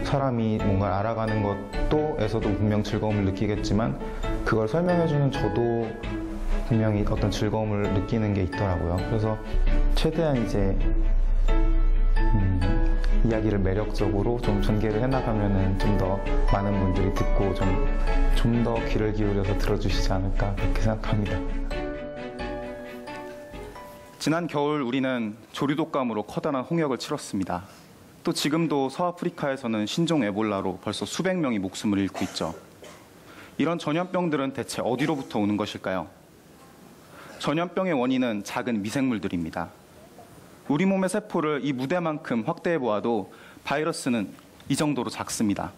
사람이 뭔가를 알아가는 것도에서도 분명 즐거움을 느끼겠지만 그걸 설명해주는 저도 분명히 어떤 즐거움을 느끼는 게 있더라고요. 그래서 최대한 이제 이야기를 매력적으로 좀 전개를 해나가면은 좀 더 많은 분들이 듣고 좀 더 귀를 기울여서 들어주시지 않을까 그렇게 생각합니다. 지난 겨울 우리는 조류독감으로 커다란 홍역을 치렀습니다. 또 지금도 서아프리카에서는 신종 에볼라로 벌써 수백 명이 목숨을 잃고 있죠. 이런 전염병들은 대체 어디로부터 오는 것일까요? 전염병의 원인은 작은 미생물들입니다. 우리 몸의 세포를 이 무대만큼 확대해 보아도 바이러스는 이 정도로 작습니다.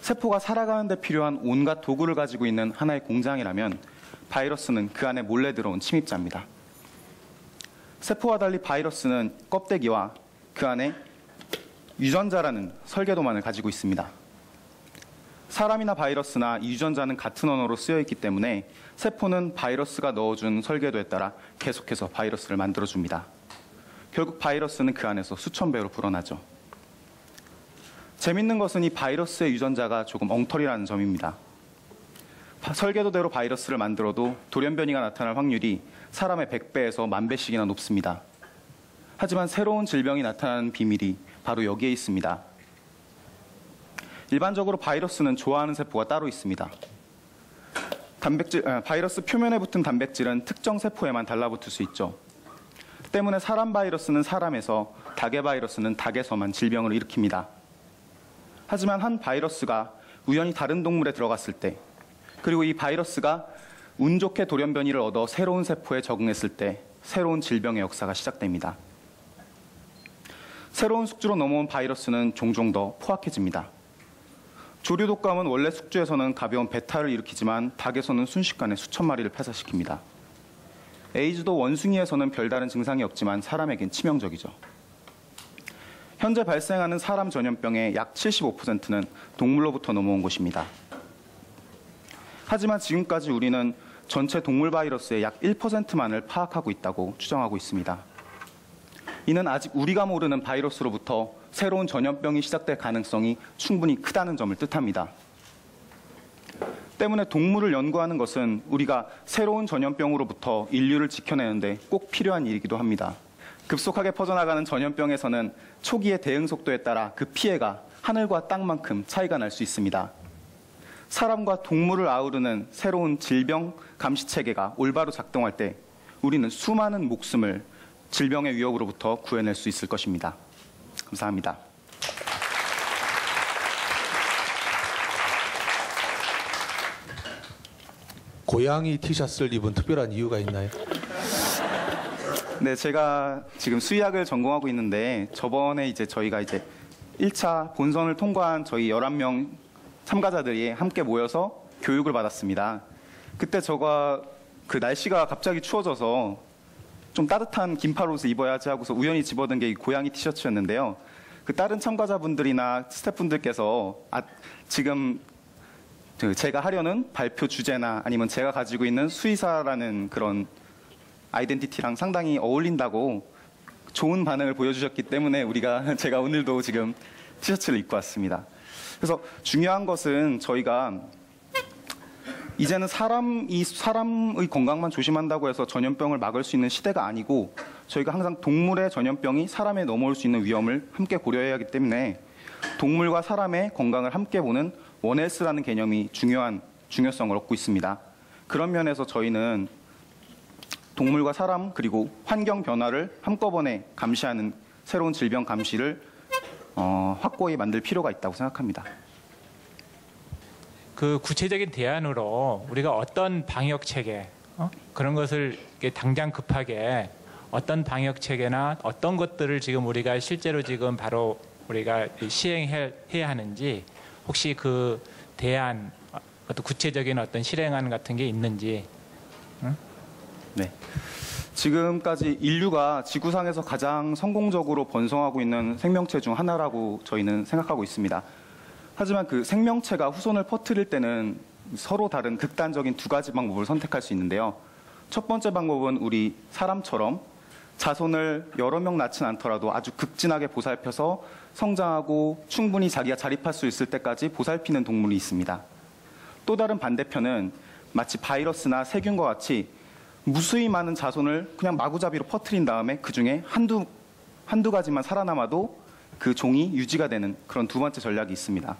세포가 살아가는 데 필요한 온갖 도구를 가지고 있는 하나의 공장이라면 바이러스는 그 안에 몰래 들어온 침입자입니다. 세포와 달리 바이러스는 껍데기와 그 안에 유전자라는 설계도만을 가지고 있습니다. 사람이나 바이러스나 이 유전자는 같은 언어로 쓰여 있기 때문에 세포는 바이러스가 넣어준 설계도에 따라 계속해서 바이러스를 만들어줍니다. 결국 바이러스는 그 안에서 수천 배로 불어나죠. 재밌는 것은 이 바이러스의 유전자가 조금 엉터리라는 점입니다. 설계도대로 바이러스를 만들어도 돌연변이가 나타날 확률이 사람의 100배에서 10,000배씩이나 높습니다. 하지만 새로운 질병이 나타나는 비밀이 바로 여기에 있습니다. 일반적으로 바이러스는 좋아하는 세포가 따로 있습니다. 바이러스 표면에 붙은 단백질은 특정 세포에만 달라붙을 수 있죠. 때문에 사람 바이러스는 사람에서, 닭의 바이러스는 닭에서만 질병을 일으킵니다. 하지만 한 바이러스가 우연히 다른 동물에 들어갔을 때, 그리고 이 바이러스가 운 좋게 돌연변이를 얻어 새로운 세포에 적응했을 때 새로운 질병의 역사가 시작됩니다. 새로운 숙주로 넘어온 바이러스는 종종 더 포악해집니다. 조류독감은 원래 숙주에서는 가벼운 배탈을 일으키지만 닭에서는 순식간에 수천 마리를 폐사시킵니다. 에이즈도 원숭이에서는 별다른 증상이 없지만 사람에겐 치명적이죠. 현재 발생하는 사람 전염병의 약 75%는 동물로부터 넘어온 것입니다. 하지만 지금까지 우리는 전체 동물 바이러스의 약 1%만을 파악하고 있다고 추정하고 있습니다. 이는 아직 우리가 모르는 바이러스로부터 새로운 전염병이 시작될 가능성이 충분히 크다는 점을 뜻합니다. 때문에 동물을 연구하는 것은 우리가 새로운 전염병으로부터 인류를 지켜내는데 꼭 필요한 일이기도 합니다. 급속하게 퍼져나가는 전염병에서는 초기의 대응 속도에 따라 그 피해가 하늘과 땅만큼 차이가 날 수 있습니다. 사람과 동물을 아우르는 새로운 질병 감시 체계가 올바로 작동할 때 우리는 수많은 목숨을 질병의 위협으로부터 구해낼 수 있을 것입니다. 감사합니다. 고양이 티셔츠를 입은 특별한 이유가 있나요? 네, 제가 지금 수의학을 전공하고 있는데 저번에 이제 저희가 1차 본선을 통과한 저희 11명 참가자들이 함께 모여서 교육을 받았습니다. 그때 제가 그 날씨가 갑자기 추워져서 좀 따뜻한 긴팔 옷을 입어야지 하고서 우연히 집어든 게 이 고양이 티셔츠였는데요. 그 다른 참가자분들이나 스태프분들께서 지금 제가 하려는 발표 주제나 아니면 제가 가지고 있는 수의사라는 그런 아이덴티티랑 상당히 어울린다고 좋은 반응을 보여주셨기 때문에 제가 오늘도 지금 티셔츠를 입고 왔습니다. 그래서 중요한 것은 저희가 이제는 사람의 건강만 조심한다고 해서 전염병을 막을 수 있는 시대가 아니고 저희가 항상 동물의 전염병이 사람에 넘어올 수 있는 위험을 함께 고려해야 하기 때문에 동물과 사람의 건강을 함께 보는 원헬스라는 개념이 중요성을 얻고 있습니다. 그런 면에서 저희는 동물과 사람 그리고 환경 변화를 한꺼번에 감시하는 새로운 질병 감시를 확고히 만들 필요가 있다고 생각합니다. 그 구체적인 대안으로 우리가 어떤 방역 체계 그런 것을 당장 급하게 어떤 방역 체계나 어떤 것들을 지금 우리가 실제로 지금 바로 우리가 시행해야 하는지 혹시 그 대안 어떤 구체적인 어떤 실행안 같은 게 있는지. 네. 지금까지 인류가 지구상에서 가장 성공적으로 번성하고 있는 생명체 중 하나라고 저희는 생각하고 있습니다. 하지만 그 생명체가 후손을 퍼뜨릴 때는 서로 다른 극단적인 두 가지 방법을 선택할 수 있는데요. 첫 번째 방법은 우리 사람처럼 자손을 여러 명 낳진 않더라도 아주 극진하게 보살펴서 성장하고 충분히 자기가 자립할 수 있을 때까지 보살피는 동물이 있습니다. 또 다른 반대편은 마치 바이러스나 세균과 같이 무수히 많은 자손을 그냥 마구잡이로 퍼뜨린 다음에 그중에 한두 가지만 살아남아도 그 종이 유지가 되는 그런 두 번째 전략이 있습니다.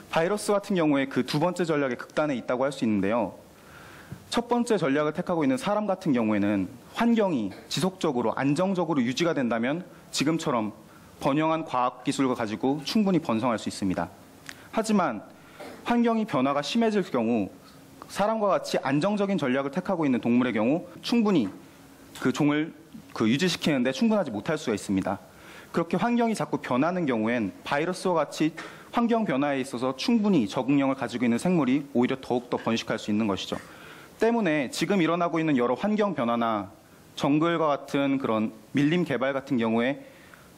바이러스 같은 경우에 그 두 번째 전략의 극단에 있다고 할 수 있는데요. 첫 번째 전략을 택하고 있는 사람 같은 경우에는 환경이 지속적으로 안정적으로 유지가 된다면 지금처럼 번영한 과학기술을 가지고 충분히 번성할 수 있습니다. 하지만 환경이 변화가 심해질 경우 사람과 같이 안정적인 전략을 택하고 있는 동물의 경우 충분히 그 종을 유지시키는데 충분하지 못할 수가 있습니다. 그렇게 환경이 자꾸 변하는 경우엔 바이러스와 같이 환경 변화에 있어서 충분히 적응력을 가지고 있는 생물이 오히려 더욱더 번식할 수 있는 것이죠. 때문에 지금 일어나고 있는 여러 환경 변화나 정글과 같은 그런 밀림 개발 같은 경우에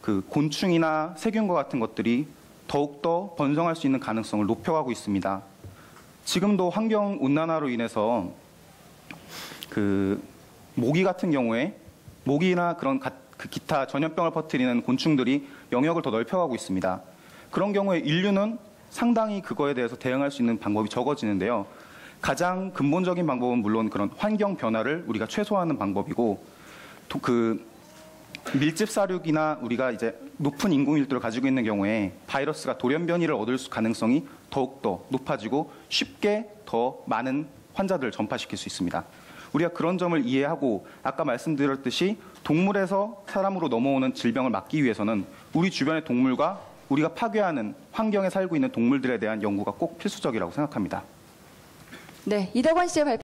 그 곤충이나 세균과 같은 것들이 더욱더 번성할 수 있는 가능성을 높여가고 있습니다. 지금도 환경 온난화로 인해서 그 모기 같은 경우에 모기나 그런 기타 전염병을 퍼뜨리는 곤충들이 영역을 더 넓혀가고 있습니다. 그런 경우에 인류는 상당히 그거에 대해서 대응할 수 있는 방법이 적어지는데요. 가장 근본적인 방법은 물론 그런 환경 변화를 우리가 최소화하는 방법이고 그 밀집 사륙이나 우리가 이제 높은 인구 밀도를 가지고 있는 경우에 바이러스가 돌연변이를 얻을 가능성이 더욱더 높아지고 쉽게 더 많은 환자들을 전파시킬 수 있습니다. 우리가 그런 점을 이해하고 아까 말씀드렸듯이 동물에서 사람으로 넘어오는 질병을 막기 위해서는 우리 주변의 동물과 우리가 파괴하는 환경에 살고 있는 동물들에 대한 연구가 꼭 필수적이라고 생각합니다. 네, 이덕원 씨의 발표